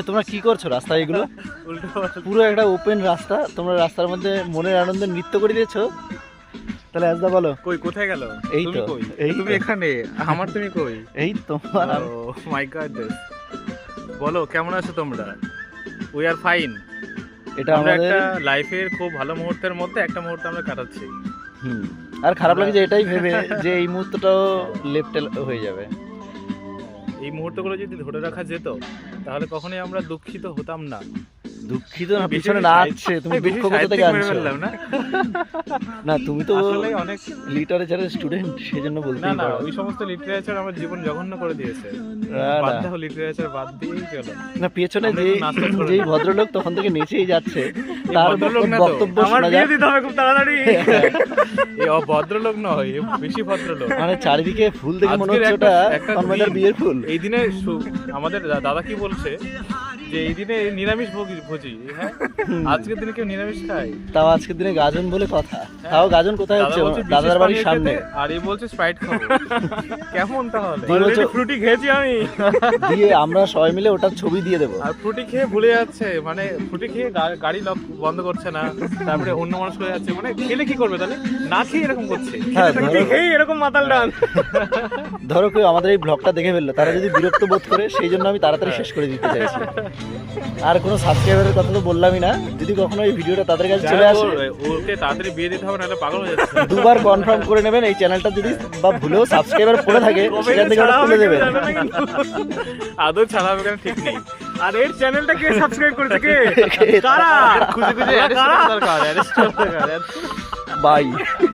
তোমরা কি করছো রাস্তায় এগুলো? পুরো একটা ওপেন রাস্তা, তোমরা রাস্তার মধ্যে মনের আনন্দে নৃত্য করে দিয়েছো। তাহলে আজদা বলো কই কোথায় গেল? এই তো এই তুমি এখানে, আমার তুমি কই? এই তোমার মাই গড, বলো কেমন আছো তোমরা? We are fine. এটা আমরা আমাদের একটা লাইফের খুব ভালো মুহূর্তের মধ্যে একটা মুহূর্ত আমরা কাটাচ্ছি। আর খারাপ লাগে যে এটাই ভেবে যে এই মুহূর্তটাও লেফটে হয়ে যাবে। এই মুহূর্তগুলো যদি ধরে রাখা যেত তাহলে কখনোই আমরা দুঃখিত হতাম না। দুঃখিত না, পিছনে না আছে তুমি দুঃখ কোথা থেকে আনছো? না না তুমি তো আসলে অনেক লিটারেচারের স্টুডেন্ট, সেজন্য বলতে না না ওই সমস্ত লিটারেচার আমার জীবন জঘন্য করে দিয়েছে। বাদ দাও লিটারেচার, বাদ দিয়েই চলো না। পেছনে যেই ভদ্রলোক তখন থেকে নেচেই যাচ্ছে তার বক্তব্য আমার শোনা বিয়ে যায়। দিতে হবে খুব তাড়াতাড়ি। এই ভদ্রলোক নয়, এ বেশি ভদ্রলোক। মানে চারিদিকে ফুল দেখে মনে হচ্ছে ওটা কনমেদার বিয়ের ফুল। এই দিনে আমাদের দাদা কি বলছে যে এই দিনে নিরামিষ ভোজি। হ্যাঁ, আজকের দিনে কেউ নিরামিষ খায়? তাও আজকের দিনে গাজন বলে কথা। তাও গাজন কোথায় হচ্ছে? দাদার বাড়ির সামনে। আর এই বলছে স্প্রাইট খাবো। কেমন তাহলে? অলরেডি ফ্রুটি খেয়েছি আমি। দিয়ে আমরা সবাই মিলে ওটার ছবি দিয়ে দেবো। আর ফ্রুটি খেয়ে ভুলে যাচ্ছে, মানে ফ্রুটি খেয়ে গাড়ি লক বন্ধ করছে না, তারপরে অন্য মানুষ করে যাচ্ছে। মানে খেলে কি করবে তাহলে? না খেয়ে এরকম করছে। হ্যাঁ, খেয়ে এরকম মাতাল ডান। ধরো কেউ আমাদের এই ব্লগটা দেখে ফেললো, তারা যদি বিরক্ত বোধ করে, সেই জন্য আমি তাড়াতাড়ি শেষ করে দিতে চাইছি। আর কোনো সাবস্ক্রাইবারের কথা তো বললামই না। যদি কখনো এই ভিডিওটা তাদের কাছে চলে আসে, ওকে তাড়াতাড়ি বিয়ে দিতে হবে, নাহলে পাগল হয়ে যাচ্ছে। দুবার কনফার্ম করে নেবেন এই চ্যানেলটা যদি বা ভুলেও সাবস্ক্রাইবার পড়ে থাকে সেখান থেকে ওটা তুলে দেবেন। আদৌ ছাড়া হবে কেন ঠিক নেই। আর এর চ্যানেলটা কে সাবস্ক্রাইব করেছে? কে? কারা? খুঁজে খুঁজে কারা? বাই।